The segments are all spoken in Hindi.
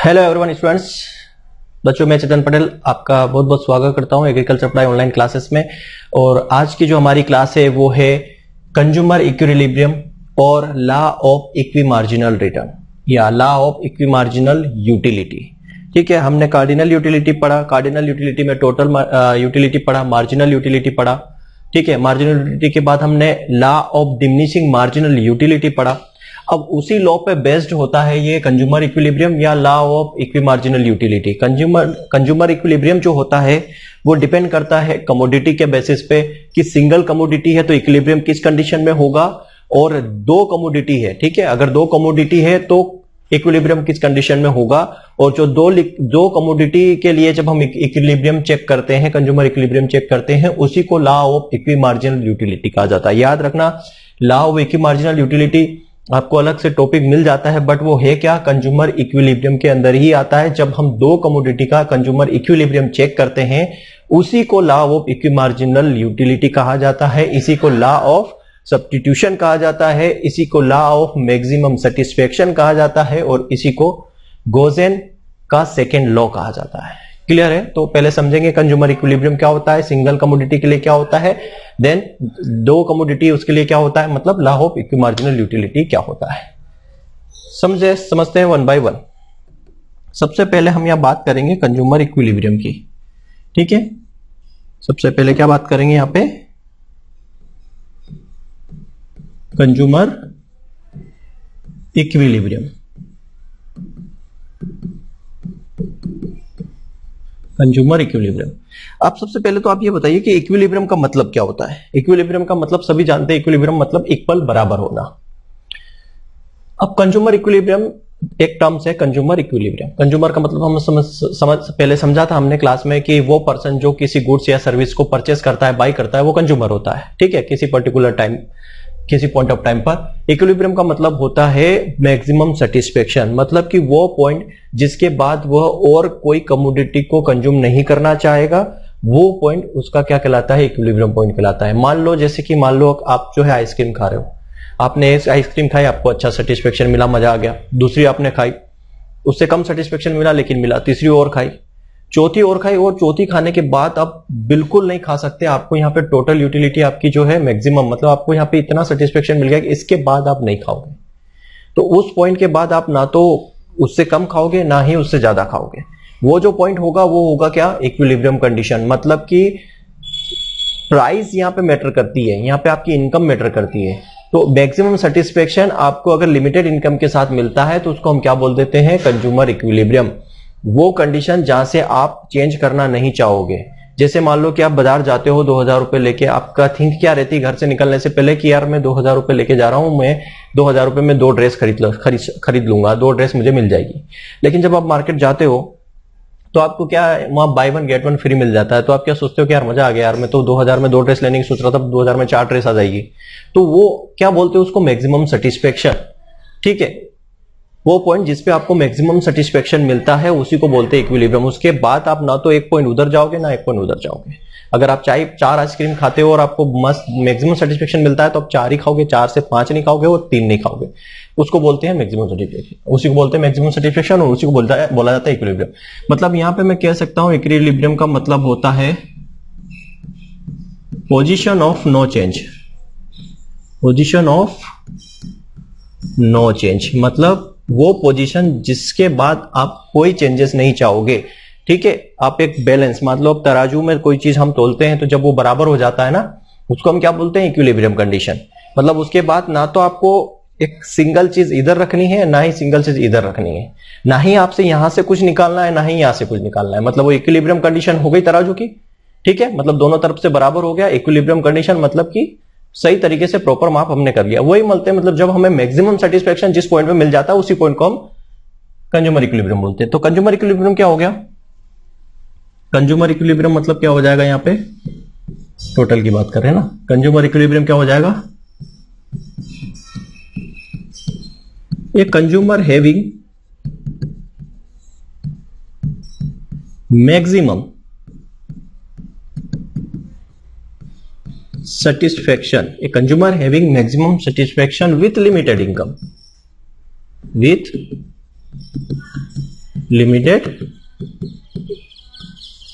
हेलो एवरीवन स्टूडेंट्स, बच्चों मैं चेतन पटेल आपका बहुत बहुत स्वागत करता हूं एग्रीकल्चर पढ़ाई ऑनलाइन क्लासेस में। और आज की जो हमारी क्लास है वो है कंज्यूमर इक्विलिब्रियम और law of equi marginal return या law of equi marginal utility. ठीक है, हमने कार्डिनल यूटिलिटी पढ़ा, कार्डिनल यूटिलिटी में टोटल यूटिलिटी पढ़ा, मार्जिनल यूटिलिटी पढ़ा। ठीक है, मार्जिनल यूटिलिटी के बाद हमने law of diminishing marginal utility पढ़ा। अब उसी लॉ पे बेस्ड होता है ये कंज्यूमर इक्विलिब्रियम या law of equi marginal utility. Consumer equilibrium जो होता है वो डिपेंड करता है कमोडिटी के बेसिस पे कि सिंगल कमोडिटी है तो इक्विलिब्रियम किस कंडीशन में होगा, और दो कमोडिटी है। ठीक है, अगर दो कमोडिटी है तो इक्विलिब्रियम किस कंडीशन में होगा। और जो दो कमोडिटी के लिए जब हम इक्विलिब्रियम चेक करते हैं, कंज्यूमर इक्विलिब्रियम चेक करते हैं, उसी को law of equi marginal utility कहा जाता है। याद रखना, law of equi marginal utility आपको अलग से टॉपिक मिल जाता है, बट वो है क्या, कंज्यूमर इक्विलिब्रियम के अंदर ही आता है। जब हम दो कमोडिटी का कंज्यूमर इक्विलिब्रियम चेक करते हैं उसी को law of equi marginal utility कहा जाता है, इसी को लॉ ऑफ सब्स्टिट्यूशन कहा जाता है, इसी को लॉ ऑफ मैक्सिमम सेटिस्फेक्शन कहा जाता है, और इसी को गोजेन का सेकेंड लॉ कहा जाता है। क्लियर है? तो पहले समझेंगे कंज्यूमर इक्विलिब्रियम क्या होता है, सिंगल कमोडिटी के लिए क्या होता है, देन दो कमोडिटी उसके लिए क्या होता है, मतलब law of equi marginal utility क्या होता है। समझते हैं वन बाय वन। सबसे पहले हम यहां बात करेंगे कंज्यूमर इक्विलिब्रियम की। ठीक है, सबसे पहले क्या बात करेंगे यहां पे, कंज्यूमर इक्विलिब्रियम। Consumer equilibrium. आप सबसे पहले तो आप ये बताइए कि इक्विलिब्रियम का मतलब क्या होता है। इक्विलिब्रियम का मतलब सभी जानते हैं, इक्विलिब्रियम मतलब इक्वल, बराबर होना। अब कंज्यूमर इक्विलिब्रियम एक टर्म्स है, कंज्यूमर इक्विलिब्रियम। कंज्यूमर का मतलब हम पहले समझा था हमने क्लास में कि वो पर्सन जो किसी गुड्स या सर्विस को परचेस करता है, बाई करता है, वो कंज्यूमर होता है। ठीक है, किसी पर्टिकुलर टाइम, किसी पॉइंट ऑफ टाइम पर। इक्विलिब्रियम का मतलब होता है मैक्सिमम सेटिस्फेक्शन, मतलब कि वो पॉइंट जिसके बाद वह और कोई कमोडिटी को कंज्यूम नहीं करना चाहेगा, वो पॉइंट उसका क्या कहलाता है, इक्विलिब्रियम पॉइंट कहलाता है। मान लो जैसे कि मान लो आप जो है आइसक्रीम खा रहे हो, आपने आइसक्रीम खाई, आपको अच्छा सेटिस्फेक्शन मिला, मजा आ गया। दूसरी आपने खाई, उससे कम सेटिस्फेक्शन मिला लेकिन मिला। तीसरी और खाई, चौथी और खाई, और चौथी खाने के बाद आप बिल्कुल नहीं खा सकते। आपको यहाँ पे टोटल यूटिलिटी आपकी जो है मैक्सिमम, मतलब आपको यहाँ पे इतना सेटिस्फेक्शन मिल गया कि इसके बाद आप नहीं खाओगे। तो उस पॉइंट के बाद आप ना तो उससे कम खाओगे ना ही उससे ज्यादा खाओगे। वो जो पॉइंट होगा वो होगा क्या, इक्विलिब्रियम कंडीशन। मतलब कि प्राइस यहाँ पे मैटर करती है, यहाँ पे आपकी इनकम मैटर करती है। तो मैक्सिमम सेटिस्फेक्शन आपको अगर लिमिटेड इनकम के साथ मिलता है तो उसको हम क्या बोल देते हैं, कंज्यूमर इक्विलिब्रियम। वो कंडीशन जहां से आप चेंज करना नहीं चाहोगे। जैसे मान लो कि आप बाजार जाते हो 2000 रुपए लेके, आपका थिंक क्या रहती है घर से निकलने से पहले कि यार मैं 2000 रुपए लेके जा रहा हूं, मैं 2000 रुपए में दो ड्रेस खरीद लूंगा, दो ड्रेस मुझे मिल जाएगी। लेकिन जब आप मार्केट जाते हो तो आपको क्या, वहां buy one get one free मिल जाता है। तो आप क्या सोचते हो कि यार मजा आ गया, यार मैं तो 2000 में दो ड्रेस लेने की सोच रहा था, 2000 में 4 ड्रेस आ जाएगी। तो वो क्या बोलते हैं उसको, मैक्सिमम सेटिस्फेक्शन। ठीक है, वो पॉइंट जिसपे आपको मैक्सिमम सेटिस्फेक्शन मिलता है उसी को बोलते हैं इक्विलिब्रियम। उसके बाद आप ना तो एक पॉइंट उधर जाओगे ना एक पॉइंट उधर जाओगे। अगर आप 4 आइसक्रीम खाते हो और आपको मस्त मैक्सिमम सेटिस्फेक्शन मिलता है तो आप 4 ही खाओगे, 4 से 5 नहीं खाओगे और 3 नहीं खाओगे। उसको बोलते हैं मैक्सिमम सेटिस्फेक्शन, उसी को बोलते हैं मैक्सिमम सेटिस्फेक्शन, और उसी को बोला जाता है इक्विलिब्रियम। मतलब यहां पे मैं कह सकता हूं इक्विलिब्रियम का मतलब होता है position of no change. Position of no change मतलब वो पोजीशन जिसके बाद आप कोई चेंजेस नहीं चाहोगे। ठीक है, आप एक बैलेंस, मतलब तराजू में कोई चीज हम तोलते हैं तो जब वो बराबर हो जाता है ना, उसको हम क्या बोलते हैं, इक्विलिब्रियम कंडीशन। मतलब उसके बाद ना तो आपको एक सिंगल चीज इधर रखनी है ना ही सिंगल चीज इधर रखनी है, ना ही आपसे यहां से कुछ निकालना है ना ही यहां से कुछ निकालना है। मतलब वो इक्विलिब्रियम कंडीशन हो गई तराजू की। ठीक है, मतलब दोनों तरफ से बराबर हो गया। इक्विलिब्रियम कंडीशन मतलब कि सही तरीके से प्रॉपर माप हमने कर लिया। वही मिलते हैं, मतलब जब हमें मैक्सिमम सेटिस्फेक्शन जिस पॉइंट पे मिल जाता है उसी पॉइंट को हम कंज्यूमर इक्विलिब्रियम बोलते हैं। तो कंज्यूमर इक्विलिब्रियम क्या हो गया, कंज्यूमर इक्विलिब्रियम मतलब क्या हो जाएगा, यहां पे टोटल की बात कर रहे हैं ना। कंज्यूमर इक्विलिब्रियम क्या हो जाएगा, ये consumer having maximum satisfaction, a consumer having maximum satisfaction with limited income, with limited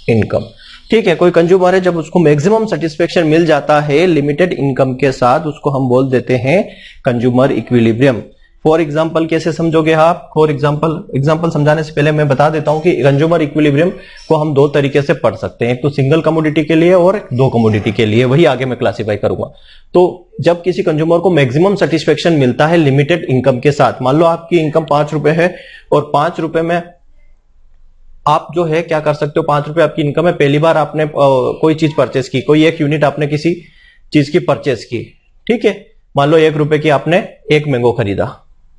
income. ठीक है, कोई कंज्यूमर है, जब उसको मैक्सिमम सेटिस्फेक्शन मिल जाता है लिमिटेड इनकम के साथ, उसको हम बोल देते हैं कंज्यूमर इक्विलिब्रियम। फॉर एग्जाम्पल कैसे समझोगे आप? फॉर एग्जाम्पल समझाने से पहले मैं बता देता हूं कि कंज्यूमर इक्विलिब्रियम को हम दो तरीके से पढ़ सकते हैं, एक तो सिंगल कमोडिटी के लिए और दो कमोडिटी के लिए, वही आगे मैं क्लासिफाई करूंगा। तो जब किसी कंज्यूमर को मैक्सिमम सेटिस्फेक्शन मिलता है लिमिटेड इनकम के साथ, मान लो आपकी इनकम 5 रुपए है और 5 रुपए में आप जो है क्या कर सकते हो, 5 रुपए आपकी इनकम है, पहली बार आपने कोई चीज परचेस की, कोई एक यूनिट आपने किसी चीज की परचेस की, ठीक है, मान लो 1 रुपए की आपने एक मैंगो खरीदा,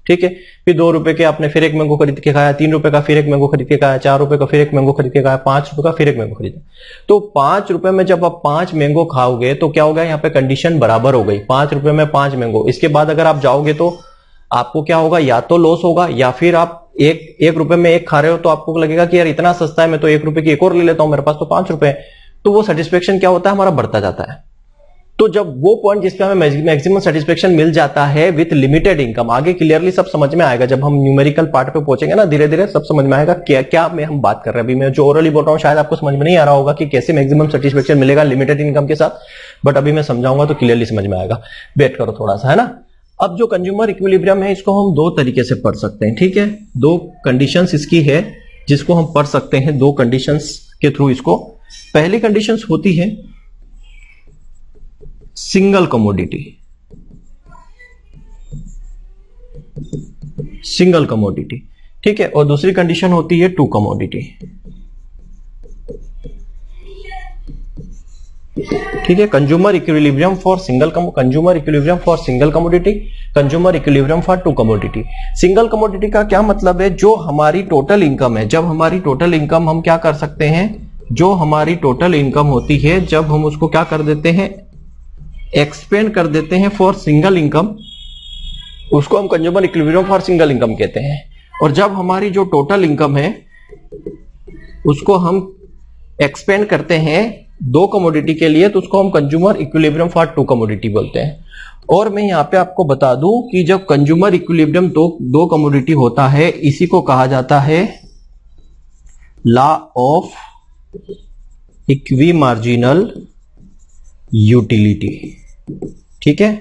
ठीक है, फिर 2 रुपए के आपने फिर एक मैंगो खरीद के खाया, 3 रुपए का फिर एक मैंगो खरीद के खाया, 4 रुपए का फिर एक मैंगो खरीद के खाया, 5 रुपए का फिर एक मैंगो खरीदा। तो 5 रुपए में जब आप 5 मैंगो खाओगे तो क्या होगा, यहाँ पे कंडीशन बराबर हो गई, 5 रुपए में 5 मैंगो। इसके बाद अगर आप जाओगे तो आपको क्या होगा, या तो लॉस होगा या फिर आप एक रुपए में एक खा रहे हो तो आपको लगेगा कि यार इतना सस्ता है, मैं तो 1 रुपए की एक और ले लेता हूं, मेरे पास तो 5 रुपए है। तो वो सेटिस्फेक्शन क्या होता है, हमारा बढ़ता जाता है। तो जब वो पॉइंट जिसपे हमें मैक्सिमम सेटिस्फेक्शन मिल जाता है विथ लिमिटेड इनकम, आगे क्लियरली सब समझ में आएगा, जब हम न्यूमेरिकल पार्ट पे पहुंचेंगे ना, धीरे धीरे सब समझ में आएगा क्या क्या में हम बात कर रहे हैं। अभी मैं जो ओरली बोल रहा हूं शायद आपको समझ में नहीं आ रहा होगा कि कैसे मैक्सिमम सेटिस्फेक्शन मिलेगा लिमिटेड इनकम के साथ, बट अभी मैं समझाऊंगा तो क्लियरली समझ में आएगा। वेट करो थोड़ा सा, है ना। अब जो कंज्यूमर इक्विलिब्रियम है इसको हम दो तरीके से पढ़ सकते हैं, ठीक है, दो कंडीशंस इसकी है जिसको हम पढ़ सकते हैं दो कंडीशंस के थ्रू इसको। पहली कंडीशंस होती है सिंगल कमोडिटी, सिंगल कमोडिटी, ठीक है, और दूसरी कंडीशन होती है टू कमोडिटी, ठीक है। Consumer equilibrium for single consumer equilibrium for single commodity, consumer equilibrium for two commodity. Single commodity का क्या मतलब है, जो हमारी टोटल इनकम है, जब हमारी टोटल इनकम हम क्या कर सकते हैं, जो हमारी टोटल इनकम होती है जब हम उसको क्या कर देते हैं, एक्सपेंड कर देते हैं फॉर सिंगल इनकम, उसको हम consumer equilibrium for single income कहते हैं। और जब हमारी जो टोटल इनकम है उसको हम एक्सपेंड करते हैं दो कमोडिटी के लिए, तो उसको हम consumer equilibrium for two commodity बोलते हैं। और मैं यहां पे आपको बता दूं कि जब कंज्यूमर इक्विलिब्रियम दो कमोडिटी होता है, इसी को कहा जाता है law of equi marginal utility, ठीक है।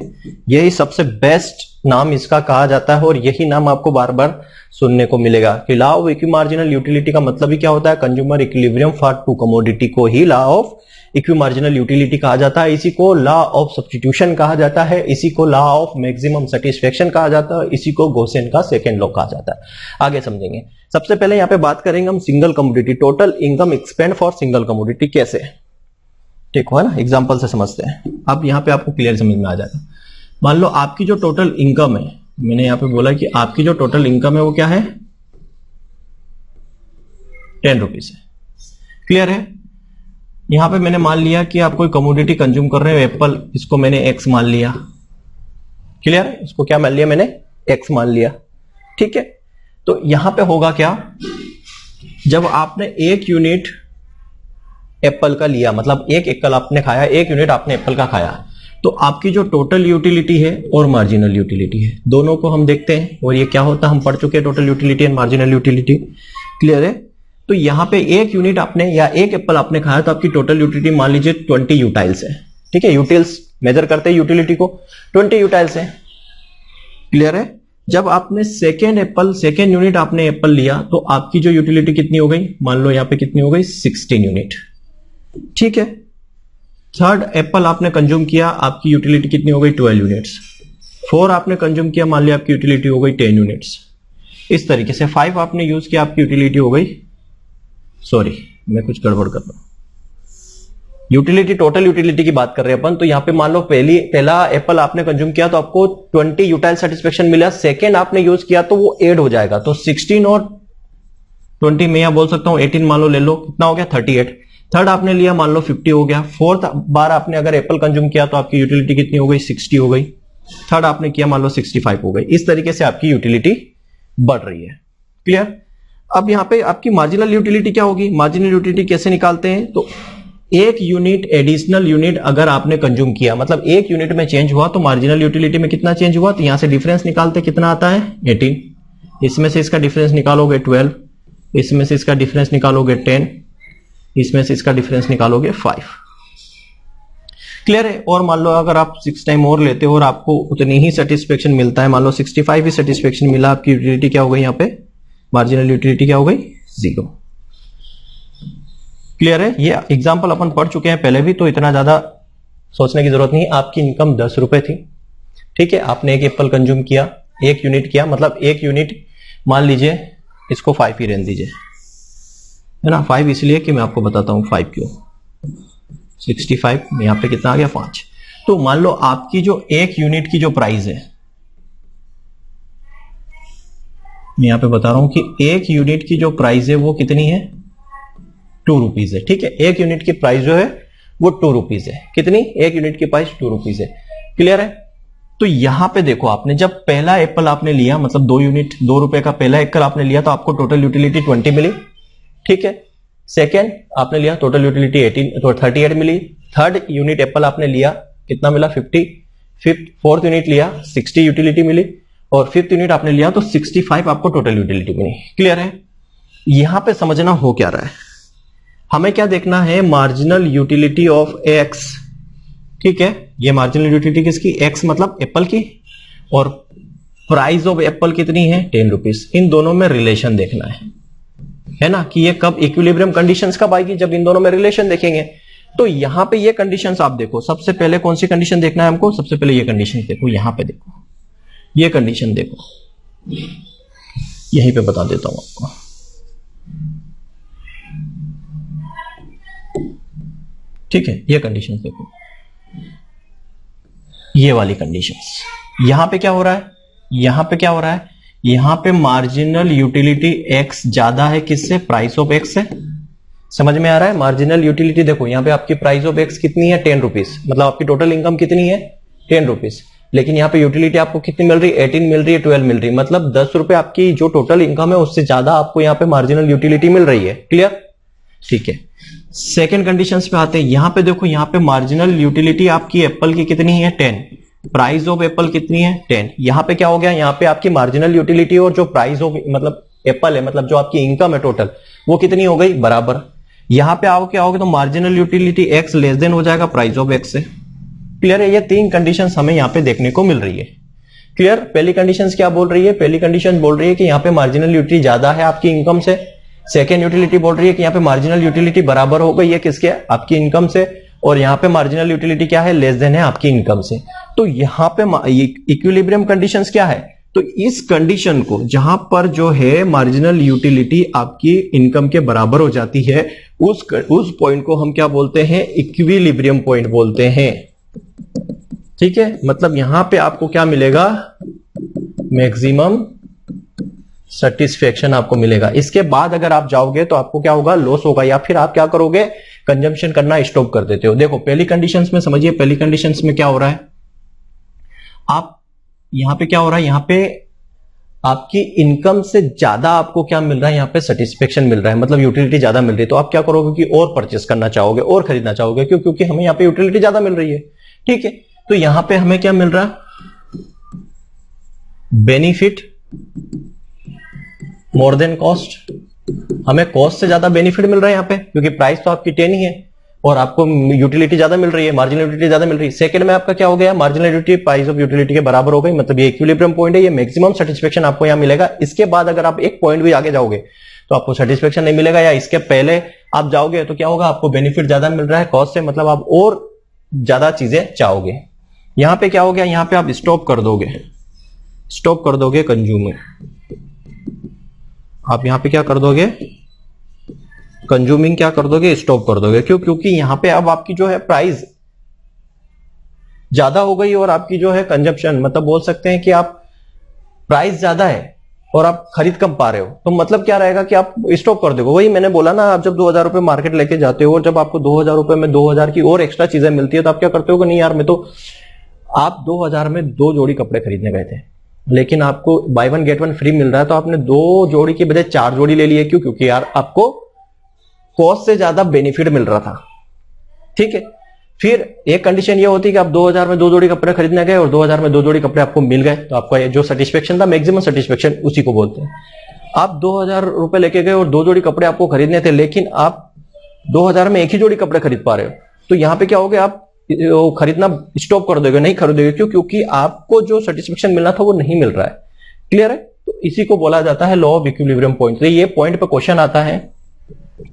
यही सबसे बेस्ट नाम इसका कहा जाता है और यही नाम आपको बार बार सुनने को मिलेगा कि law of equi marginal utility का मतलब ही क्या होता है, consumer equilibrium for two commodity को ही law of equi marginal utility कहा जाता है। इसी को लॉ ऑफ सब्स्टिट्यूशन कहा जाता है, इसी को लॉ ऑफ मैक्सिमम सेटिस्फेक्शन कहा जाता है, इसी को गॉसियन का सेकंड लॉ कहा जाता है। आगे समझेंगे। सबसे पहले यहां पे बात करेंगे हम single commodity, total income expand for single commodity कैसे, ठीक है ना, एग्जांपल से समझते हैं। अब यहां पे आपको क्लियर समझ में आ जाएगा। मान लो आपकी जो टोटल इनकम है, मैंने यहां पे बोला कि आपकी जो टोटल इनकम है वो क्या है, 10 रुपीज है, क्लियर है। यहां पे मैंने मान लिया कि आप कोई कमोडिटी कंज्यूम कर रहे हो, एप्पल, इसको मैंने एक्स मान लिया, क्लियर है, इसको क्या मान लिया मैंने, एक्स मान लिया, ठीक है। तो यहां पे होगा क्या, जब आपने एक यूनिट एप्पल का लिया, मतलब एक एप्पल आपने खाया, एक यूनिट आपने एप्पल का खाया, तो आपकी जो टोटल यूटिलिटी है और मार्जिनल यूटिलिटी है, दोनों को हम देखते हैं। और ये क्या होता है, हम पढ़ चुके हैं total utility and marginal utility, clear है। तो यहां पे एक यूनिट आपने या एक एप्पल आपने खाया तो आपकी टोटल यूटिलिटी मान लीजिए 20 यूटाइल्स है, ठीक है। यूटिल्स मेजर करते हैं यूटिलिटी को, 20 यूटाइल्स है, क्लियर है। जब आपने सेकेंड यूनिट आपने एप्पल लिया तो आपकी जो यूटिलिटी कितनी हो गई, मान लो यहां पे कितनी हो गई, 16 यूनिट, ठीक है। थर्ड एप्पल आपने कंज्यूम किया, आपकी यूटिलिटी कितनी हो गई, 12 यूनिट्स। 4 आपने कंज्यूम किया, मान लिया आपकी यूटिलिटी हो गई 10 यूनिट्स। इस तरीके से 5 आपने यूज किया, आपकी यूटिलिटी हो गई, सॉरी मैं कुछ गड़बड़ कर रहा हूं, यूटिलिटी टोटल यूटिलिटी की बात कर रहे हैं अपन। तो यहां पे मान लो पहला एप्पल आपने कंज्यूम किया तो आपको 20 यूटाइल सेटिस्फेक्शन मिला, सेकेंड आपने यूज किया तो वो ऐड हो जाएगा, तो 16 और 20 मैं यहां बोल सकता हूं 18 मान लो, ले लो, कितना हो गया 38। थर्ड आपने लिया, मान लो 50 हो गया। फोर्थ बार आपने अगर एप्पल कंज्यूम किया तो आपकी यूटिलिटी कितनी हो गई, 60 हो गई। थर्ड आपने किया, मान लो 65 हो गई। इस तरीके से आपकी यूटिलिटी बढ़ रही है, क्लियर। अब यहां पे आपकी मार्जिनल यूटिलिटी क्या होगी, मार्जिनल यूटिलिटी कैसे निकालते हैं, तो एक यूनिट एडिशनल यूनिट अगर आपने कंज्यूम किया, मतलब एक यूनिट में चेंज हुआ तो मार्जिनल यूटिलिटी में कितना चेंज हुआ, तो यहां से डिफरेंस निकालते कितना आता है, 18। इसमें से इसका डिफरेंस निकालोगे 12, इसमें से इसका डिफरेंस निकालोगे 10, इसमें से इसका डिफरेंस निकालोगे 5। क्लियर है। और मान लो अगर आप 6 टाइम और लेते हो और आपको उतनी ही सेटिस्फेक्शन मिलता है, मान लो 65 ही सेटिस्फेक्शन मिला, आपकी यूटिलिटी क्या हो गई, यहाँ पे मार्जिनल यूटिलिटी क्या हो गई, 0। क्लियर है। ये एग्जाम्पल अपन पढ़ चुके हैं पहले भी, तो इतना ज्यादा सोचने की जरूरत नहीं। आपकी इनकम 10 रुपए थी, ठीक है, आपने एक एप्पल कंज्यूम किया, 1 यूनिट किया, मतलब 1 यूनिट, मान लीजिए इसको 5 ही रहने दीजिए, है ना। 5 इसलिए कि मैं आपको बताता हूं 5 क्यों। 65 में यहां पे कितना आ गया, 5। तो मान लो आपकी जो 1 यूनिट की जो प्राइस है, मैं यहां पे बता रहा हूं कि 1 यूनिट की जो प्राइस है वो कितनी है, 2 रुपीज है, ठीक है। 1 यूनिट की प्राइस जो है वो 2 रुपीज है। कितनी, 1 यूनिट की प्राइस 2 रुपीज है। क्लियर है। तो यहां पे देखो, आपने जब पहला एप्पल आपने लिया, मतलब 2 यूनिट 2 रुपए का पहला एप्पल आपने लिया, तो आपको टोटल यूटिलिटी 20 मिली, ठीक है। सेकेंड आपने लिया, टोटल यूटिलिटी 18 तो 38 मिली। थर्ड यूनिट एप्पल आपने लिया, कितना मिला, 50। फोर्थ यूनिट लिया, 60 यूटिलिटी मिली। और फिफ्थ यूनिट आपने लिया तो 65 आपको टोटल यूटिलिटी मिली। क्लियर है। यहां पे समझना हो क्या रहा है, हमें क्या देखना है, मार्जिनल यूटिलिटी ऑफ एक्स, ठीक है। ये मार्जिनल यूटिलिटी किसकी, एक्स मतलब एप्पल की, और प्राइस ऑफ एप्पल कितनी है, 10 रुपीज। इन दोनों में रिलेशन देखना है ना, कि ये कब इक्विलिब्रियम कंडीशंस कब आएगी, जब इन दोनों में रिलेशन देखेंगे। तो यहां पे ये कंडीशंस आप देखो, सबसे पहले कौन सी कंडीशन देखना है हमको, सबसे पहले ये कंडीशन देखो, यहां पे देखो, ये कंडीशन देखो, यहीं पे बता देता हूं आपको। ठीक है, ये कंडीशंस देखो, ये वाली कंडीशंस। यहां पे क्या हो रहा है, यहां पे क्या हो रहा है, यहां पे मार्जिनल यूटिलिटी एक्स ज्यादा है किससे, प्राइस ऑफ एक्स से। समझ में आ रहा है। मार्जिनल यूटिलिटी देखो, यहां पे आपकी प्राइस ऑफ एक्स कितनी है, 10 रुपीज, मतलब आपकी टोटल इनकम कितनी है, 10 रुपीज। लेकिन यहां पे यूटिलिटी आपको कितनी मिल रही है, 18 मिल रही है, 12 मिल रही है, मतलब 10 रुपए आपकी जो टोटल इनकम है उससे ज्यादा आपको यहां पे मार्जिनल यूटिलिटी मिल रही है। क्लियर, ठीक है। सेकेंड कंडीशंस पे आते हैं। यहां पे देखो, यहां पे मार्जिनल यूटिलिटी आपकी एप्पल की कितनी है, 10, प्राइस ऑफ एप्पल कितनी है, 10। यहां पे क्या हो गया, यहां पे आपकी मार्जिनल यूटिलिटी और जो प्राइस ऑफ मतलब एप्पल है, मतलब जो आपकी इनकम है टोटल, वो कितनी हो गई, बराबर। यहां पे आओ क्या होगा, तो marginal utility x less than हो जाएगा प्राइस ऑफ एक्स से। क्लियर है। ये 3 कंडीशंस हमें यहां पे देखने को मिल रही है। क्लियर। पहली कंडीशंस क्या बोल रही है, पहली कंडीशन बोल रही है कि यहां पे मार्जिनल यूटिलिटी ज्यादा है आपकी इनकम से। सेकेंड यूटिलिटी बोल रही है कि यहां पे मार्जिनल यूटिलिटी बराबर हो गई है किसके, आपकी इनकम से। और यहां पे मार्जिनल यूटिलिटी क्या है, लेस देन है आपकी इनकम से। तो यहां पे इक्विलिब्रियम कंडीशंस क्या है, तो इस कंडीशन को जहां पर जो है मार्जिनल यूटिलिटी आपकी इनकम के बराबर हो जाती है, उस पॉइंट को हम क्या बोलते हैं, इक्विलिब्रियम पॉइंट बोलते हैं। ठीक है, मतलब यहां पे आपको क्या मिलेगा, मैक्सिमम सेटिस्फेक्शन आपको मिलेगा। इसके बाद अगर आप जाओगे तो आपको क्या होगा, लॉस होगा, या फिर आप क्या करोगे, कंजम्पशन करना स्टॉप कर देते हो। देखो पहली कंडीशंस में समझिए, पहली कंडीशंस में क्या हो रहा है, आप यहां पे क्या हो रहा है, यहां पे आपकी इनकम से ज्यादा आपको क्या मिल रहा है, यहां पे सेटिस्फेक्शन मिल रहा है, मतलब यूटिलिटी ज्यादा मिल रही है। तो आप क्या करोगे कि और परचेस करना चाहोगे, और खरीदना चाहोगे, क्यों, क्योंकि हमें यहां पे यूटिलिटी ज्यादा मिल रही है। ठीक है, तो यहां पे हमें क्या मिल रहा है, बेनिफिट मोर देन कॉस्ट। हमें कॉस्ट से ज्यादा बेनिफिट मिल रहा है यहां पे, क्योंकि प्राइस तो आपकी 10 ही है और आपको यूटिलिटी ज्यादा मिल रही है, मार्जिनल यूटिलिटी ज्यादा मिल रही है। सेकंड में आपका क्या हो गया, marginal utility price of utility के बराबर हो गई, मतलब ये इक्विलिब्रियम पॉइंट है, ये मैक्सिमम सेटिस्फेक्शन आपको यहां मिलेगा। इसके बाद अगर आप एक पॉइंट भी आगे जाओगे तो आपको सेटिस्फेक्शन नहीं मिलेगा, या इसके पहले आप जाओगे तो क्या होगा, आपको बेनिफिट ज्यादा मिल रहा है कॉस्ट से, मतलब आप और ज्यादा चीजें चाहोगे। यहां पे क्या हो गया, यहां पे आप स्टॉप कर दोगे कंज्यूमिंग। आप यहां पे क्या कर दोगे, कंज्यूमिंग क्या कर दोगे, स्टॉप कर दोगे। क्यों, क्योंकि यहां पे अब आपकी जो है प्राइस ज्यादा हो गई और आपकी जो है कंजप्शन, मतलब बोल सकते हैं कि आप प्राइस ज्यादा है और आप खरीद कम पा रहे हो, तो मतलब क्या रहेगा कि आप स्टॉप कर दोगे। वही मैंने बोला ना, आप जब 2000 रुपए मार्केट लेके जाते हो और जब आपको 2000 रुपए में 2000 की और एक्स्ट्रा चीजें मिलती है, तो आप क्या करते हो कि नहीं यार, मैं तो, आप 2000 में 2 जोड़ी कपड़े खरीदने गए थे, लेकिन आपको बाय 1 गेट 1 फ्री मिल रहा है, तो आपने 2 जोड़ी के बजाय 4 जोड़ी ले लिए। क्यों, क्योंकि यार आपको कॉस्ट से ज्यादा बेनिफिट मिल रहा था। ठीक है, फिर एक कंडीशन ये होती है कि आप 2000 में 2 जोड़ी कपड़े खरीदने गए और 2000 में 2 जोड़ी कपड़े आपको मिल गए, तो आपका जो सेटिस्फेक्शन था, मैक्सिमम सेटिस्फेक्शन, उसी को बोलते हैं। आप 2000 रुपए लेके गए और 2 जोड़ी कपड़े आपको खरीदने थे, लेकिन आप 2000 में एक ही जोड़ी कपड़े खरीद पा रहे हो, तो यहां पे क्या हो गया, आप खरीदना स्टॉप कर दोगे, नहीं खरीदोगे। क्यों? क्योंकि आपको जो सेटिस्फेक्शन मिलना था वो नहीं मिल रहा है। क्लियर है? तो इसी को बोला जाता है लॉ ऑफ इक्विलिब्रियम पॉइंट। तो ये पॉइंट पे क्वेश्चन आता है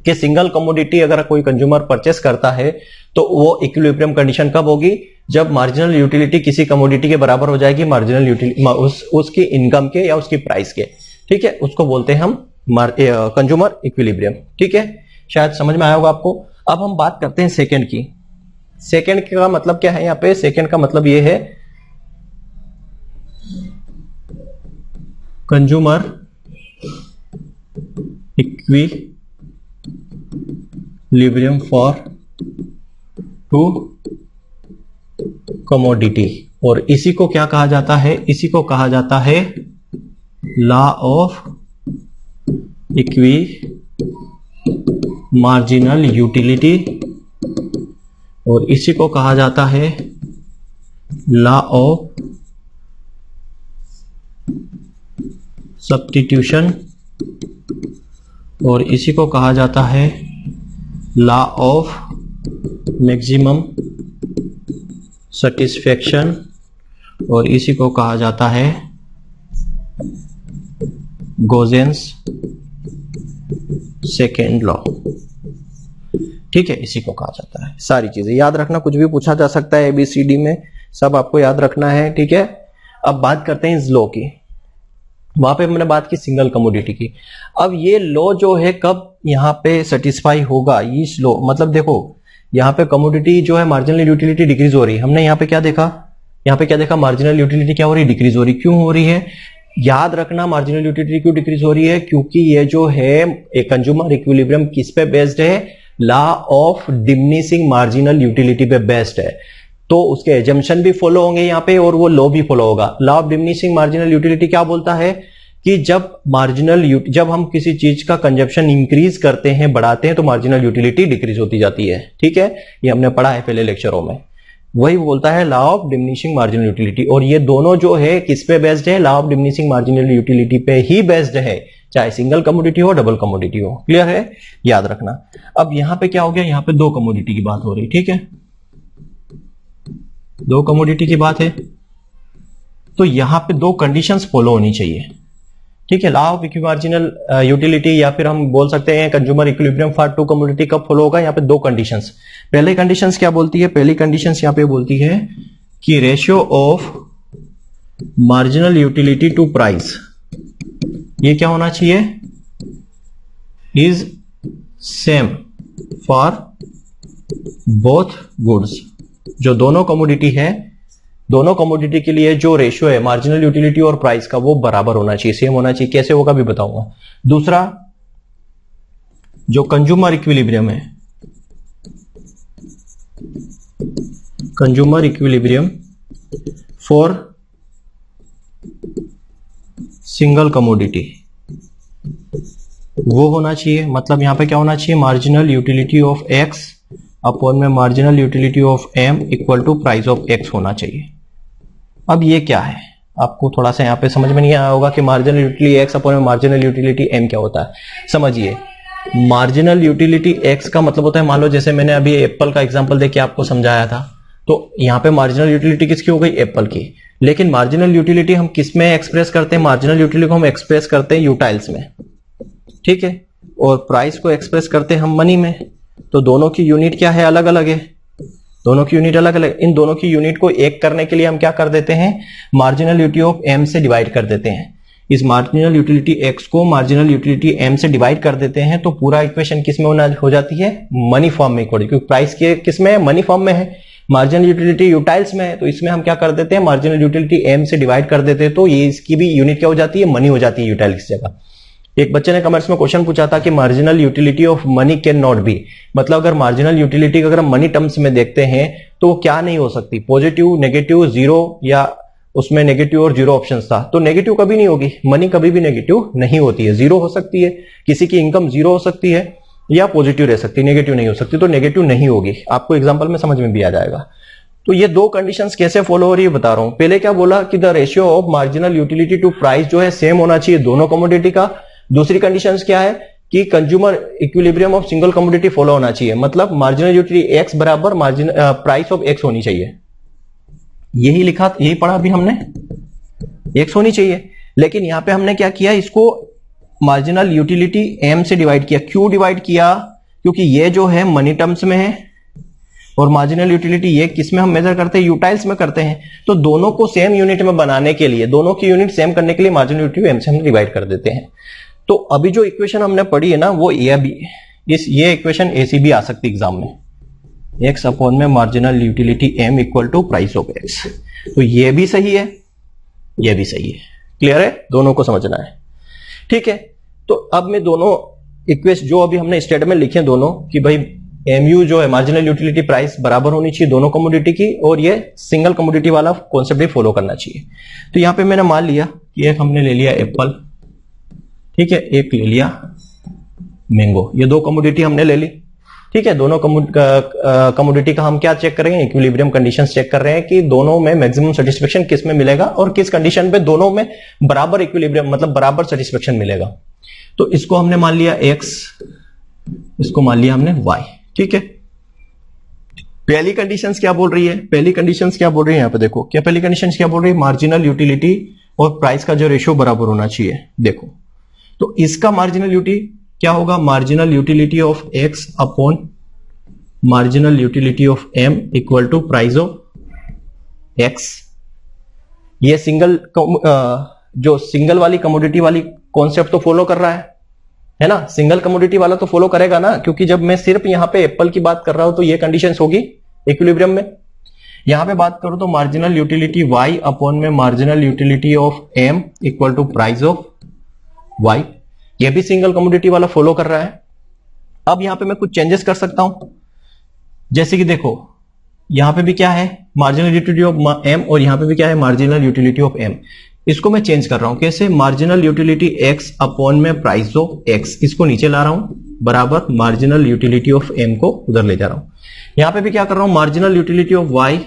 कि सिंगल कमोडिटी अगर कोई कंज्यूमर परचेस करता है तो वो इक्विलिब्रियम कंडीशन कब होगी? जब मार्जिनल यूटिलिटी किसी कमोडिटी के बराबर हो जाएगी मार्जिनल यूटिलिटी उसकी इनकम के या उसकी प्राइस के। ठीक है, उसको बोलते हैं हम कंज्यूमर इक्विलिब्रियम। ठीक है, शायद समझ में आया होगा आपको। अब हम बात करते हैं सेकंड की। सेकंड का मतलब क्या है? यहां पे सेकंड का मतलब ये है consumer equilibrium for two commodity, और इसी को क्या कहा जाता है? इसी को कहा जाता है law of equi marginal utility, और इसी को कहा जाता है लॉ ऑफ सब्स्टिट्यूशन, और इसी को कहा जाता है लॉ ऑफ मैक्सिमम सेटिस्फैक्शन, और इसी को कहा जाता है गोजेंस सेकेंड लॉ। ठीक है, इसी को कहा जाता है। सारी चीजें याद रखना, कुछ भी पूछा जा सकता है ABCD में, सब आपको याद रखना है। ठीक है, अब बात करते हैं इस लॉ की। वहां पे हमने बात की सिंगल कमोडिटी की। अब ये लॉ जो है कब यहां पे सेटिस्फाई होगा? इस लॉ मतलब देखो, यहां पे कमोडिटी जो है मार्जिनल यूटिलिटी डिक्रीज हो रही है। हमने यहां पे क्या देखा? यहां पे क्या देखा? मार्जिनल यूटिलिटी क्या हो रही है? डिक्रीज हो रही। क्यों हो रही है? याद रखना, मार्जिनल यूटिलिटी क्यों डिक्रीज हो रही है? क्योंकि ये जो है एक कंज्यूमर इक्विलिब्रियम किस पे बेस्ड है? Law of diminishing marginal utility पे बेस्ड है। तो उसके एजम्पशन भी फॉलो होंगे यहां पे और वो लॉ भी फॉलो होगा। Law of diminishing marginal utility क्या बोलता है कि जब हम किसी चीज का कंजप्शन इंक्रीज करते हैं, बढ़ाते हैं, तो मार्जिनल यूटिलिटी डिक्रीज होती जाती है। ठीक है, ये हमने पढ़ा है पहले लेक्चरों में। वही बोलता है law of diminishing marginal utility, और ये दोनों जो है किस पे बेस्ड है? Law of diminishing marginal utility पे ही बेस्ड है, चाहे सिंगल कमोडिटी हो डबल कमोडिटी हो। क्लियर है? याद रखना। अब यहां पे क्या हो गया? यहां पे 2 कमोडिटी की बात हो रही। ठीक है, 2 कमोडिटी की बात है, तो यहां पे 2 कंडीशंस फॉलो होनी चाहिए। ठीक है, लॉ ऑफ इक्विमार्जिनल यूटिलिटी या फिर हम बोल सकते हैं consumer equilibrium for two commodity कब फॉलो होगा? यहाँ पे 2 कंडीशंस। पहली कंडीशंस क्या बोलती है? पहली कंडीशंस यहाँ पे बोलती है कि ratio of marginal utility to price, ये क्या होना चाहिए? Is same for both goods. जो दोनों कमोडिटी है, दोनों कमोडिटी के लिए जो रेशियो है मार्जिनल यूटिलिटी और प्राइस का, वो बराबर होना चाहिए, सेम होना चाहिए। कैसे होगा भी बताऊंगा। दूसरा, जो कंज्यूमर इक्विलिब्रियम है, consumer equilibrium for single commodity, वो होना चाहिए। मतलब यहां पे क्या होना चाहिए? Marginal utility of X upon में marginal utility of M equal to price of X होना चाहिए। अब ये क्या है? आपको थोड़ा सा यहाँ पे समझ में नहीं आया होगा कि मार्जिनल यूटिलिटी एक्स अपॉन में मार्जिनल यूटिलिटी एम क्या होता है। समझिए, मार्जिनल यूटिलिटी एक्स का मतलब होता है, मान लो जैसे मैंने अभी एप्पल का एग्जांपल देके आपको समझाया था, तो यहाँ पे मार्जिनल यूटिलिटी किसकी हो गई? एप्पल की। लेकिन मार्जिनल यूटिलिटी हम किस में एक्सप्रेस करते हैं? मार्जिनल यूटिलिटी को हम एक्सप्रेस करते हैं यूटाइल्स में। ठीक है, और प्राइस को एक्सप्रेस करते हैं हम मनी में। तो दोनों की यूनिट क्या है? अलग अलग है। दोनों की यूनिट अलग अलग। इन दोनों की यूनिट को एक करने के लिए हम क्या कर देते हैं? मार्जिनल यूटिलिटी ऑफ एम से डिवाइड कर देते हैं। इस मार्जिनल यूटिलिटी एक्स को मार्जिनल यूटिलिटी एम से डिवाइड कर देते हैं, तो पूरा इक्वेशन किस में हो जाती है? मनी फॉर्म में। क्योंकि प्राइस के किस में है? मनी फॉर्म में है। मार्जिनल यूटिलिटी यूटाइल्स में है, तो इसमें हम क्या कर देते हैं? मार्जिनल यूटिलिटी एम से डिवाइड कर देते हैं, तो ये इसकी भी यूनिट क्या हो जाती है? मनी हो जाती है यूटाइल्स की जगह। एक बच्चे ने कमेंट्स में क्वेश्चन पूछा था कि marginal utility of money can not be, मतलब अगर मार्जिनल यूटिलिटी अगर हम मनी टर्म्स में देखते हैं तो वो क्या नहीं हो सकती? पॉजिटिव, नेगेटिव, जीरो, या उसमें नेगेटिव और जीरो ऑप्शन था, तो नेगेटिव कभी नहीं होगी। मनी कभी भी नेगेटिव नहीं होती है। जीरो हो सकती है, किसी की इनकम जीरो हो सकती है, या पॉजिटिव रह सकती है, नेगेटिव नहीं हो सकती। तो नेगेटिव नहीं होगी, आपको एग्जांपल में समझ में भी आ जाएगा। तो ये 2 कंडीशंस कैसे फॉलो हो रही है बता रहा हूं। पहले क्या बोला कि the ratio of marginal utility to price जो है सेम होना चाहिए दोनों कमोडिटी का, दूसरी कंडीशन क्या है कि consumer equilibrium of single commodity follow होना चाहिए, मतलब मार्जिनल यूटिलिटी एक्स बराबर मार्जिन प्राइस ऑफ एक्स होनी चाहिए। यही लिखा, यही पढ़ा अभी हमने, एक्स होनी चाहिए। लेकिन यहां पे हमने क्या किया, इसको मार्जिनल यूटिलिटी एम से डिवाइड किया। क्यों डिवाइड किया? क्योंकि ये जो है मनी टर्म्स में है और मार्जिनल यूटिलिटी ये किस में हम मेजर करते हैं, यूटाइल्स में करते हैं। तो दोनों को सेम यूनिट में बनाने के लिए, दोनों की यूनिट सेम करने के लिए मार्जिनल यूटिलिटी एम से हम डिवाइड कर देते हैं। तो अभी जो इक्वेशन हमने पढ़ी है ना, वो ये इक्वेशन ऐसी भी आ सकती है एग्जाम में, एक्स अपॉन में marginal utility M equal to price of X. तो ये भी सही है, ये भी सही है। क्लियर है? दोनों को समझना है, ठीक है। तो अब मैं दोनों इक्वेशन जो अभी हमने स्टेटमेंट लिखे हैं दोनों, कि भाई एमयू जो है मार्जिनल यूटिलिटी प्राइस बराबर होनी चाहिए दोनों कमोडिटी की, और ये सिंगल कमोडिटी वाला कॉन्सेप्ट भी फॉलो करना चाहिए। तो यहां पे मैंने मान लिया कि एक हमने ले लिया एप्पल, ठीक है, एक ले लिया मैंगो, ये दो कमोडिटी हमने ले ली, ठीक है। दोनों कमोडिटी का हम क्या चेक कर रहे हैं, इक्विलिब्रियम कंडीशंस चेक कर रहे हैं कि दोनों में मैक्सिमम सेटिस्फेक्शन किस में मिलेगा और किस कंडीशन पे दोनों में बराबर इक्विलिब्रियम मतलब बराबर सेटिस्फेक्शन मिलेगा। तो इसको हमने मान लिया x, इसको मान लिया हमने y, ठीक है। पहली कंडीशंस क्या बोल रही है, पहली कंडीशंस क्या बोल रही है, यहां पे देखो क्या पहली कंडीशंस क्या बोल रही है, मार्जिनल यूटिलिटी और प्राइस का जो रेशियो बराबर होना चाहिए। देखो तो इसका मार्जिनल यूटिलिटी क्या होगा, marginal utility of x upon marginal utility of m equal to price of x। ये जो सिंगल वाली कमोडिटी वाली कॉन्सेप्ट तो फॉलो कर रहा है ना, सिंगल कमोडिटी वाला तो फॉलो करेगा ना, क्योंकि जब मैं सिर्फ यहां पे एप्पल की बात कर रहा हूं तो ये कंडीशंस होगी इक्विलिब्रियम में। यहां पे बात करूं तो मार्जिनल यूटिलिटी y अपॉन में marginal utility of m equal to price of y, ये भी सिंगल कमोडिटी वाला फॉलो कर रहा है। अब यहां पे मैं कुछ चेंजेस कर सकता हूं, जैसे कि देखो यहां पे भी क्या है मार्जिनल यूटिलिटी ऑफ m और यहां पे भी क्या है मार्जिनल यूटिलिटी ऑफ m। इसको मैं चेंज कर रहा हूं, कैसे, मार्जिनल यूटिलिटी x अपॉन में प्राइस ऑफ x, इसको नीचे ला रहा हूं बराबर मार्जिनल यूटिलिटी ऑफ m को उधर ले जा रहा हूं। यहां पे भी क्या कर रहा हूं, marginal utility of y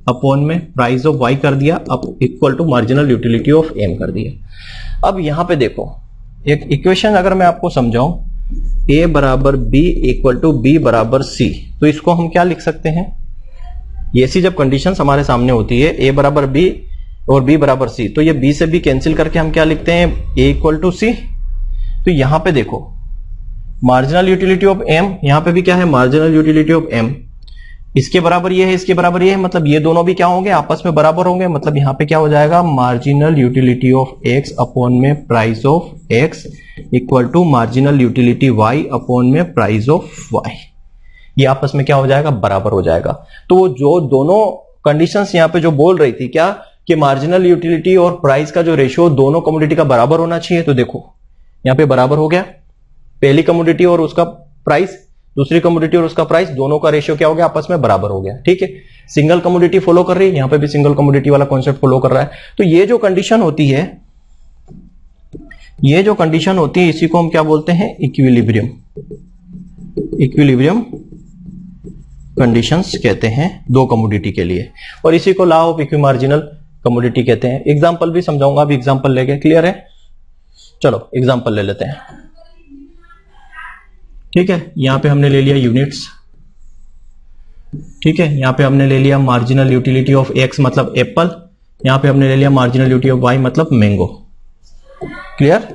upon में प्राइस ऑफ y कर दिया, अब equal to marginal utility of m कर दिया। अब यहां पे देखो एक इक्वेशन अगर मैं आपको समझाऊं, a बराबर b इक्वल टू b बराबर c, तो इसको हम क्या लिख सकते हैं, ये ऐसी जब कंडीशन हमारे सामने होती है a बराबर b और b बराबर c, तो ये b से b कैंसिल करके हम क्या लिखते हैं, a इक्वल टू c। तो यहां पे देखो मार्जिनल यूटिलिटी ऑफ m, यहां पे भी क्या है मार्जिनल यूटिलिटी ऑफ m, इसके बराबर ये है, इसके बराबर ये है, मतलब ये दोनों भी क्या होंगे आपस में बराबर होंगे। मतलब यहां पे क्या हो जाएगा, marginal utility of x upon में price of x equal to marginal utility y upon में प्राइस ऑफ y, ये आपस में क्या हो जाएगा, बराबर हो जाएगा। तो वो जो दोनों कंडीशंस यहां पे जो बोल रही थी क्या, कि मार्जिनल यूटिलिटी और प्राइस का जो रेशियो दोनों कमोडिटी का बराबर होना चाहिए, तो देखो यहां पे बराबर हो गया, पहली कमोडिटी और उसका प्राइस, दूसरी कमोडिटी और उसका प्राइस, दोनों का रेशियो क्या हो गया, आपस में बराबर हो गया, ठीक है। सिंगल कमोडिटी फॉलो कर रही है, यहां पे भी सिंगल कमोडिटी वाला कॉन्सेप्ट फॉलो कर रहा है। तो ये जो कंडीशन होती है, ये जो कंडीशन होती है, इसी को हम क्या बोलते हैं, इक्विलिब्रियम, इक्विलिब्रियम कंडीशंस कहते हैं दो कमोडिटी के लिए, और इसी को लॉ ऑफ इक्विमार्जिनल कमोडिटी कहते हैं। एग्जांपल भी समझाऊंगा, अभी एग्जांपल लेके, क्लियर है। चलो एग्जांपल ले लेते हैं, ठीक है। यहां पे हमने ले लिया यूनिट्स, ठीक है। यहां पे हमने ले लिया मार्जिनल यूटिलिटी ऑफ x मतलब एप्पल, यहां पे हमने ले लिया मार्जिनल यूटिलिटी ऑफ y मतलब मैंगो, क्लियर।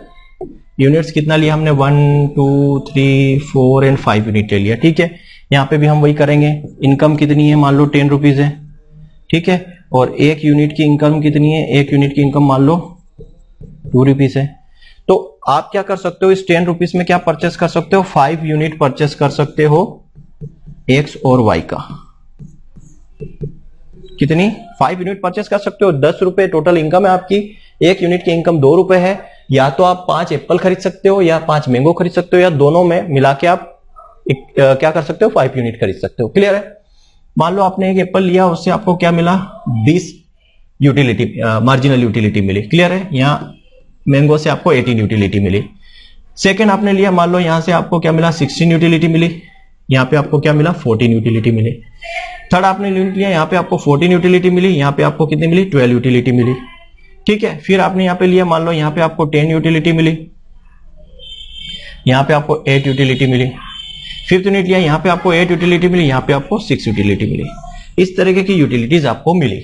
यूनिट्स कितना लिया हमने, 1 2 3 4 एंड 5 यूनिट ले लिया, ठीक है। यहां पे भी हम वही करेंगे, इनकम कितनी है, मान लो 10 रुपीज है, ठीक है, और एक यूनिट की इनकम कितनी है, एक यूनिट की इनकम मान लो 2 रुपीज है। तो आप क्या कर सकते हो, इस 10 रुपीज में क्या परचेस कर सकते हो, 5 यूनिट परचेस कर सकते हो x और y का, कितनी, 5 यूनिट परचेस कर सकते हो। 10 रुपए टोटल इनकम है आपकी, एक यूनिट की इनकम 2 रुपए है। या तो आप 5 एप्पल खरीद सकते हो या 5 मैंगो खरीद सकते हो, या दोनों में मिला के आप क्या कर सकते हो, 5 यूनिट खरीद सकते हो, क्लियर है। मान लो आपने एक एप्पल लिया, उससे आपको क्या मिला, 20 यूटिलिटी मार्जिनल यूटिलिटी मिली, क्लियर है। यहां मैंगो से आपको 18 यूटिलिटी मिली। सेकंड आपने लिया, मान लो यहां से आपको क्या मिला, 16 यूटिलिटी मिली, यहां पे आपको क्या मिला, 14 यूटिलिटी मिली। थर्ड आपने यूनिट लिया, यहां पे आपको 14 यूटिलिटी मिली, यहां पे आपको कितनी मिली, 12 यूटिलिटी मिली, ठीक है। फिर आपने यहां पे लिया, मान लो यहां पे आपको 10 यूटिलिटी मिली, यहाँ पे आपको 8 यूटिलिटी मिली। फिफ्थ यूनिट लिया, यहाँ पे आपको 8 यूटिलिटी मिली, यहाँ पे आपको 6 यूटिलिटी मिली। इस तरीके की यूटिलिटीज आपको मिली।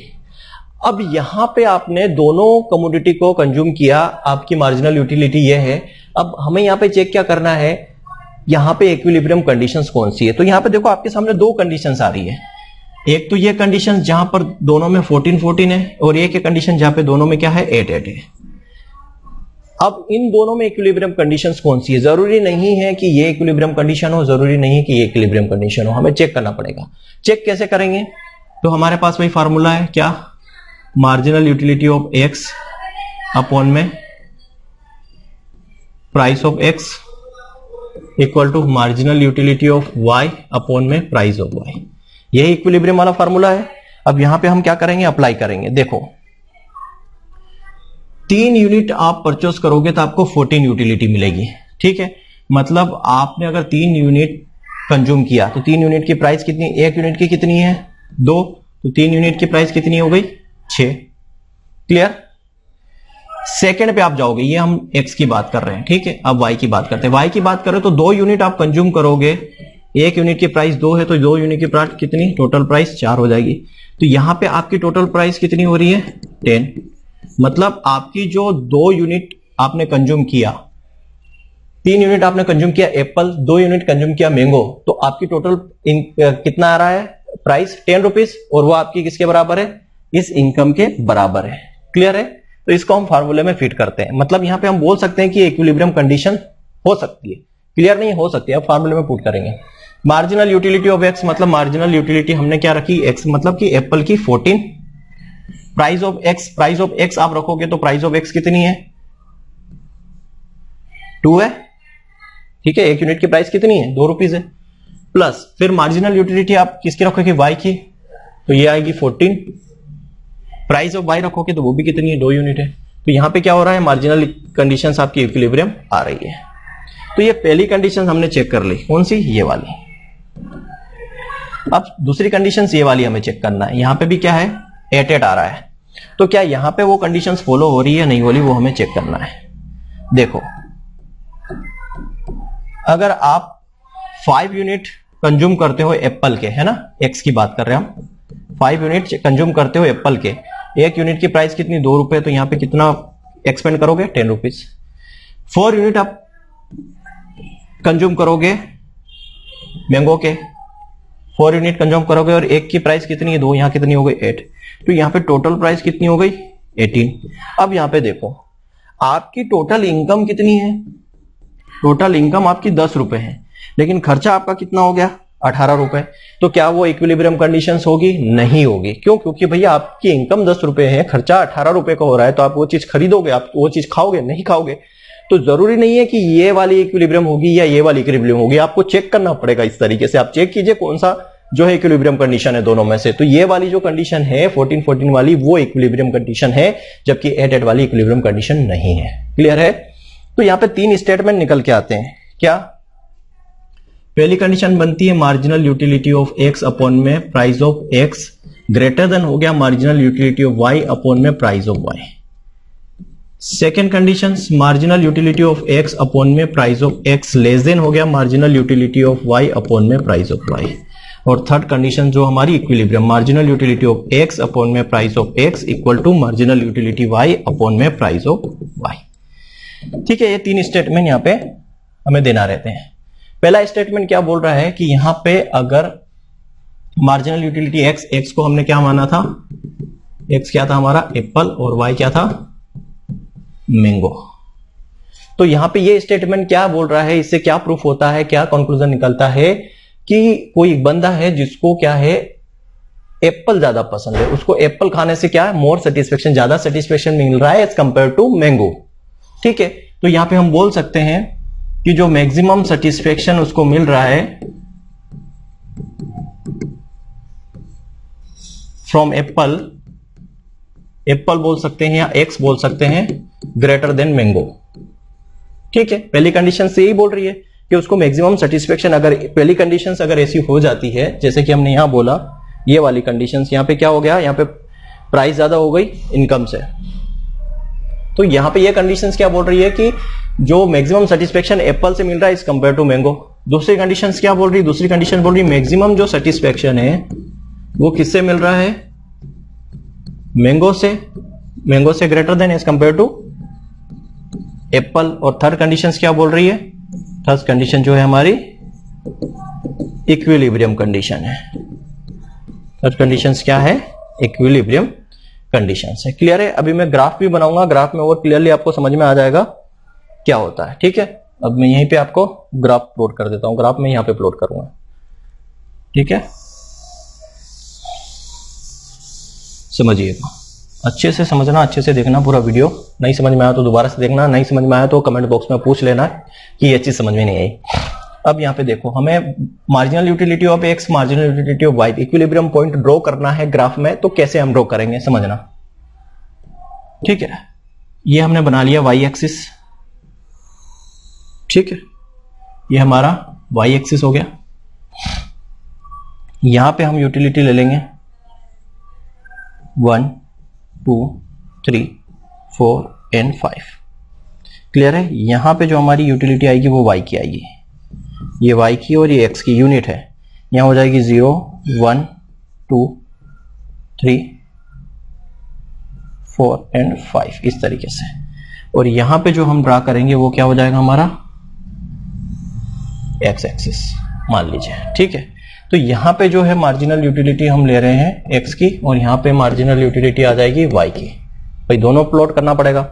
अब यहां पे आपने दोनों कमोडिटी को कंज्यूम किया, आपकी मार्जिनल यूटिलिटी ये है। अब हमें यहां पे चेक क्या करना है, यहां पे इक्विलिब्रियम कंडीशंस कौन सी है। तो यहां पे देखो आपके सामने दो कंडीशंस आ रही है। एक तो ये कंडीशन जहां पर दोनों में 14-14 है, और एक कंडीशन जहां पे दोनों में क्या है 8-8 है। अब इन दोनों में इक्विलिब्रियम कंडीशंस कौन सी है, जरूरी नहीं है कि ये इक्विलिब्रियम कंडीशन हो, जरूरी नहीं है कि ये इक्विलिब्रियम कंडीशन हो, हमें चेक करना पड़ेगा। चेक कैसे करेंगे, तो हमारे पास वही फार्मूला है, क्या, marginal utility of X upon में price of X equal to marginal utility of Y upon में प्राइस ऑफ वाई। यही इक्विलिब्रियम वाला फार्मूला है। अब यहां पे हम क्या करेंगे, अप्लाई करेंगे। देखो 3 यूनिट आप परचेस करोगे तो आपको 14 यूटिलिटी मिलेगी, ठीक है। मतलब आपने अगर 3 यूनिट कंज्यूम किया तो 3 यूनिट की प्राइस कितनी, 1 यूनिट की कितनी है 2, तो 3 यूनिट की प्राइस कितनी हो गई 6। क्लियर। सेकंड पे आप जाओगे, ये हम एक्स की बात कर रहे हैं, ठीक है। अब वाई की बात करते हैं। वाई की बात करें तो 2 यूनिट आप कंज्यूम करोगे, 1 यूनिट की प्राइस 2 है तो 2 यूनिट की प्राइस कितनी, टोटल प्राइस 4 हो जाएगी। तो यहां पे आपकी टोटल प्राइस कितनी हो रही है 10। मतलब आपकी जो 2 यूनिट आपने कंज्यूम किया, 3 यूनिट आपने कंज्यूम किया एप्पल, 2 यूनिट कंज्यूम किया मैंगो, तो आपकी टोटल कितना आ रहा है प्राइस 10 रुपीज, और वो आपकी किसके बराबर है, इस इनकम के बराबर है। क्लियर है। तो इसको हम फार्मूले में फिट करते हैं। मतलब यहां पे हम बोल सकते हैं कि इक्विलिब्रियम कंडीशन हो सकती है, क्लियर नहीं हो सकती है। अब फार्मूले में पुट करेंगे। मार्जिनल यूटिलिटी ऑफ एक्स, मतलब मार्जिनल यूटिलिटी हमने क्या रखी एक्स, मतलब कि एप्पल की 14। Price of x, price of x आप रखोगे तो प्राइस ऑफ एक्स कितनी है 2 है, ठीक है। 1 यूनिट की प्राइस कितनी है 2 रुपीज है। प्लस फिर मार्जिनल यूटिलिटी आप किसकी रखोगे वाई की, तो ये आएगी 14। प्राइस ऑफ वाई रखोगे तो वो भी कितनी है 2 यूनिट है। तो यहां पे क्या हो रहा है, मार्जिनल कंडीशंस आपकी इक्विलिब्रियम आ रही है। तो ये पहली कंडीशन हमने चेक कर ली, कौन सी, ये वाली। अब दूसरी कंडीशन ये वाली हमें चेक करना है। यहां पे भी क्या है 8-8 आ रहा है, तो क्या यहां पे वो कंडीशंस फॉलो हो रही है नहीं हो रही, वो हमें चेक करना है। देखो अगर आप 5 यूनिट कंज्यूम करते हो एप्पल के, है ना, एक्स की बात कर रहे हैं हम, 5 यूनिट कंज्यूम करते हो एप्पल के, 1 यूनिट की प्राइस कितनी 2 रुपए, तो यहां पे कितना एक्सपेंड करोगे 10 रुपीज। 4 यूनिट आप कंज्यूम करोगे मैंगो के, 4 यूनिट कंज्यूम करोगे और 1 की प्राइस कितनी है 2, यहां कितनी हो गई 8, तो यहां पे टोटल प्राइस कितनी हो गई 18। अब यहां पे देखो आपकी टोटल इनकम कितनी है, टोटल इनकम आपकी 10 रुपए है, लेकिन खर्चा आपका कितना हो गया 18 रुपए। तो क्या वो इक्विलिब्रियम कंडीशंस होगी, नहीं होगी। क्यों, क्योंकि भैया आपकी इनकम 10 रुपए है, खर्चा 18 रुपए का हो रहा है, तो आप वो चीज खरीदोगे, आप वो चीज खाओगे, नहीं खाओगे। तो जरूरी नहीं है कि ये वाली इक्विलिब्रियम होगी या ये वाली इक्विलिब्रियम होगी, आपको चेक करना पड़ेगा। इस तरीके से आप चेक कीजिए कौन सा जो है इक्विलिब्रियम कंडीशन है दोनों में से। तो ये वाली जो कंडीशन है 14-14 वाली, वो इक्विलिब्रियम कंडीशन है, जबकि 8-8 वाली इक्विलिब्रियम कंडीशन नहीं है। क्लियर है। तो यहां पे 3 स्टेटमेंट निकल के आते हैं। क्या, पहली कंडीशन बनती है marginal utility of X upon में price of X greater than हो गया marginal utility of Y upon में price of Y. Second condition marginal utility of X upon में price of X less than हो गया marginal utility of Y upon में प्राइस ऑफ वाई। और थर्ड कंडीशन जो हमारी equilibrium, marginal utility of X upon में price of X equal to marginal utility Y upon में प्राइस ऑफ वाई। ठीक है, ये 3 स्टेटमेंट यहां पे हमें देना रहते हैं। पहला स्टेटमेंट क्या बोल रहा है कि यहां पे अगर मार्जिनल यूटिलिटी एक्स, एक्स को हमने क्या माना था, एक्स क्या था हमारा एप्पल और वाई क्या था मैंगो। तो यहां पे ये स्टेटमेंट क्या बोल रहा है, इससे क्या प्रूफ होता है, क्या कंक्लूजन निकलता है कि कोई एक बंदा है जिसको क्या है एप्पल ज्यादा पसंद है, उसको एप्पल खाने से क्या है मोर सेटिस्फेक्शन, ज्यादा सेटिस्फेक्शन मिल रहा है एज कंपेयर टू मैंगो। ठीक है, तो यहां पे हम बोल सकते हैं कि जो मैक्सिमम सेटिस्फेक्शन उसको मिल रहा है फ्रॉम एप्पल, एप्पल बोल सकते हैं या एक्स बोल सकते हैं, ग्रेटर देन मैंगो। ठीक है, पहली कंडीशन से यही बोल रही है कि उसको मैक्सिमम सेटिस्फेक्शन, अगर पहली कंडीशन अगर ऐसी हो जाती है जैसे कि हमने यहां बोला, ये वाली कंडीशंस, यहां पे क्या हो गया, यहां पे प्राइस ज्यादा हो गई इनकम से, तो यहाँ पे ये कंडीशंस क्या बोल रही है कि जो मैक्सिमम सेटिस्फेक्शन एप्पल से मिल रहा है इज कंपेयर टू मैंगो। दूसरी कंडीशंस क्या बोल रही है, दूसरी कंडीशन बोल रही है मैक्सिमम जो सेटिस्फेक्शन है वो किससे मिल रहा है, मैंगो से greater than as compare to apple. और थर्ड कंडीशन क्या बोल रही है, थर्ड कंडीशन जो है हमारी इक्विलिब्रियम कंडीशन है। थर्ड कंडीशन क्या है, इक्विलिब्रियम कंडीशन है। क्लियर है। अभी मैं ग्राफ भी बनाऊंगा, ग्राफ में और क्लियरली आपको समझ में आ जाएगा क्या होता है। ठीक है, अब मैं यहीं पे आपको ग्राफ प्लॉट कर देता हूं, ग्राफ में यहां पे प्लॉट करूंगा। ठीक है, समझिएगा, अच्छे से समझना, अच्छे से देखना पूरा वीडियो। नहीं समझ में आया तो दोबारा से देखना, नहीं समझ में आया तो कमेंट बॉक्स में पूछ लेना कि ये चीज समझ में नहीं आई। अब यहाँ पे देखो, हमें marginal utility of X, marginal utility of Y, equilibrium point draw करना है ग्राफ में। तो कैसे हम ड्रॉ करेंगे समझना। ठीक है, ये हमने बना लिया वाई एक्सिस। ठीक है, ये हमारा वाई एक्सिस हो गया। यहां पे हम यूटिलिटी ले लेंगे 1 2 3 4 एंड 5। क्लियर है। यहां पे जो हमारी यूटिलिटी आएगी वो y की आएगी, ये y की और ये x की यूनिट है। यहां हो जाएगी 0 1 2 3 4 एंड 5 इस तरीके से। और यहां पे जो हम ड्रा करेंगे वो क्या हो जाएगा हमारा x एक्सिस मान लीजिए। ठीक है, तो यहां पे जो है मार्जिनल यूटिलिटी हम ले रहे हैं x की और यहां पे मार्जिनल यूटिलिटी आ जाएगी y की। भाई दोनों प्लॉट करना पड़ेगा।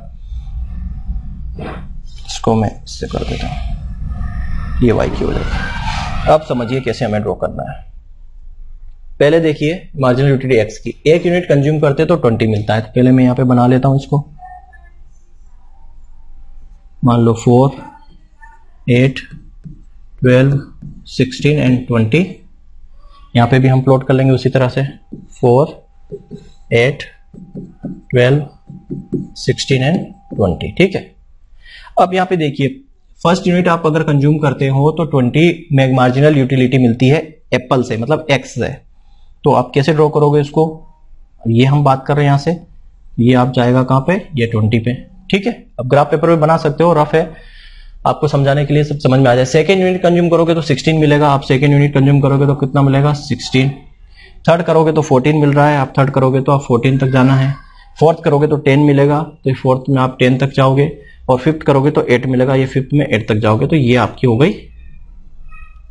इसको मैं इससे कर देता हूं, ये y की हो जाएगी। अब समझिए कैसे हमें ड्रॉ करना है। पहले देखिए मार्जिनल यूटिलिटी x की, एक यूनिट कंज्यूम करते तो 20 मिलता है। तो पहले मैं यहां पे बना लेता हूं इसको, मान लो 4 8 12 16 एंड 20। यहां पे भी हम प्लॉट कर लेंगे उसी तरह से 4 8 12 16 एंड 20। ठीक है, अब यहां पे देखिए फर्स्ट यूनिट आप अगर कंज्यूम करते हो तो 20 मार्जिनल यूटिलिटी मिलती है एप्पल से, मतलब एक्स से। तो आप कैसे ड्रॉ करोगे इसको, ये हम बात कर रहे हैं यहां से, ये आप जाएगा कहां पे, ये 20 पे। ठीक है, अब ग्राफ पेपर पे बना सकते हो, रफ है, आपको समझाने के लिए सब समझ में आ जाए। सेकेंड यूनिट कंज्यूम करोगे तो 16 मिलेगा। आप सेकेंड यूनिट कंज्यूम करोगे तो कितना मिलेगा 16। थर्ड करोगे तो 14 मिल रहा है, आप थर्ड करोगे तो आप 14 तक जाना है। फोर्थ करोगे तो 10 मिलेगा, तो फोर्थ में आप 10 तक जाओगे। और फिफ्थ करोगे तो 8 मिलेगा, ये फिफ्थ में 8 तक जाओगे। तो ये आपकी हो गई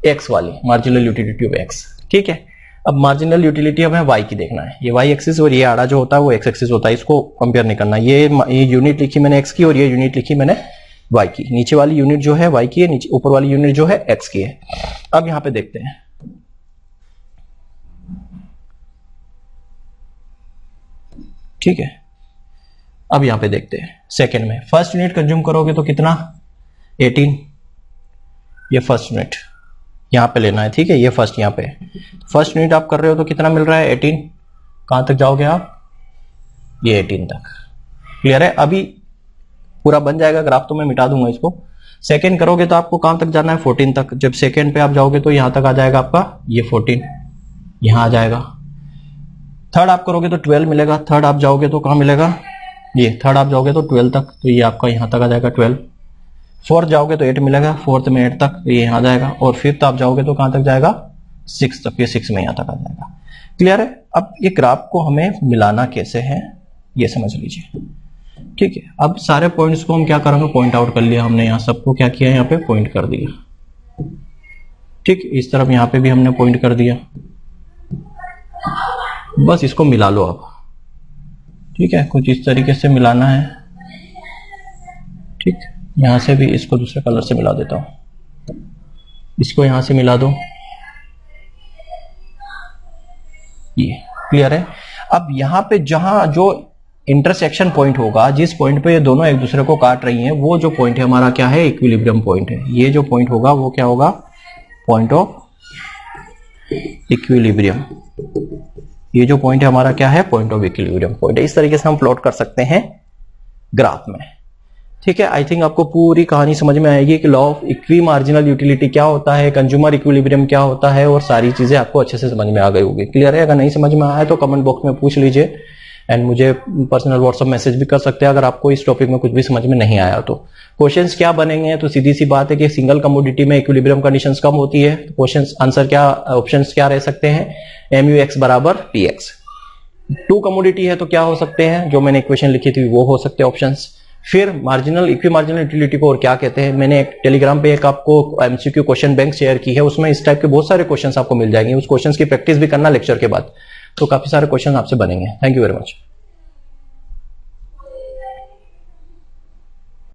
एक्स वाली मार्जिनल यूटिलिटी ऑफ एक्स। ठीक है, अब मार्जिनल यूटिलिटी हमें वाई की देखना है। ये वाई एक्सिस और ये आड़ा जो होता है वो एक्स एक्सिस होता है, इसको कंपेयर नहीं करना। ये यूनिट लिखी मैंने एक्स की और ये यूनिट लिखी मैंने वाई की। नीचे वाली यूनिट जो है वाई की है, नीचे ऊपर वाली यूनिट जो है एक्स की है। अब यहां पे देखते हैं, ठीक है, अब यहां पे देखते हैं सेकंड में फर्स्ट यूनिट कंज्यूम करोगे तो कितना 18, ये फर्स्ट यूनिट यहां पे लेना है। ठीक है, ये फर्स्ट यहां पे फर्स्ट यूनिट आप कर रहे हो तो कितना मिल रहा है 18। कहां तक जाओगे आप, ये 18 तक। क्लियर है, अभी पूरा बन जाएगा ग्राफ तो मैं मिटा दूंगा इसको। सेकंड करोगे तो आपको कहां तक जाना है 14 तक। जब सेकंड पे आप जाओगे तो यहां तक आ जाएगा आपका ये 14, यहां आ जाएगा। थर्ड आप करोगे तो 12 मिलेगा। थर्ड आप जाओगे तो कहां मिलेगा, ये थर्ड आप जाओगे तो 12 तक, तो ये आपका यहां तक आ जाएगा 12। फोर्थ जाओगे तो 8 मिलेगा, फोर्थ में 8 तक, तो ये यहां आ जाएगा। और फिफ्थ आप जाओगे तो कहां तक जाएगा 6 तक, ये 6 में यहां तक आ जाएगा। क्लियर है। अब ये ग्राफ को हमें मिलाना कैसे है ये समझ लीजिए। ठीक है, अब सारे पॉइंट्स को हम क्या करेंगे, पॉइंट आउट कर लिया हमने, यहां सबको क्या किया, यहां पे पॉइंट कर दिया। ठीक, इस तरफ यहां पे भी हमने पॉइंट कर दिया। बस इसको मिला लो आप। ठीक है, कुछ इस तरीके से मिलाना है। ठीक, यहां से भी इसको दूसरे कलर से मिला देता हूं, इसको यहां से मिला दो, ये क्लियर है। अब यहां पे जहां जो इंटरसेक्शन पॉइंट होगा, जिस पॉइंट पे ये दोनों एक दूसरे को काट रही हैं, वो जो पॉइंट है हमारा क्या है, इक्विलिब्रियम पॉइंट है। ये जो पॉइंट होगा वो क्या होगा, पॉइंट ऑफ इक्विलिब्रियम। ये जो पॉइंट है हमारा क्या है, पॉइंट ऑफ इक्विलिब्रियम पॉइंट है। इस तरीके से हम प्लॉट कर सकते हैं ग्राफ में। ठीक है, आई थिंक आपको पूरी कहानी समझ में आएगी कि law of equi marginal utility क्या होता है, कंज्यूमर इक्विलिब्रियम क्या होता है, और सारी चीजें आपको अच्छे से समझ में आ गई होगी। क्लियर है। अगर नहीं समझ में आया तो कमेंट बॉक्स में पूछ लीजिए एंड मुझे पर्सनल व्हाट्सएप मैसेज भी कर सकते हैं अगर आपको इस टॉपिक में कुछ भी समझ में नहीं आया तो। क्वेश्चंस क्या बनेंगे, तो सीधी सी बात है कि सिंगल कमोडिटी में इक्विलिब्रियम कंडीशंस कम होती है। क्वेश्चंस आंसर क्या, ऑप्शंस क्या रह सकते हैं, MUX बराबर TX। 2 कमोडिटी है तो क्या हो सकते हैं, जो मैंने इक्वेशन लिखी थी वो हो सकते हैं ऑप्शंस। फिर मार्जिनल इक्वी मार्जिनल यूटिलिटी को और क्या कहते हैं, मैंने एक टेलीग्राम पे एक आपको MCQ क्वेश्चन बैंक शेयर की है, उसमें इस टाइप के बहुत सारे क्वेश्चंस आपको मिल जाएंगे। उस क्वेश्चंस की प्रैक्टिस भी करना लेक्चर के बाद, तो काफी सारे क्वेश्चन आपसे बनेंगे। Thank you very much.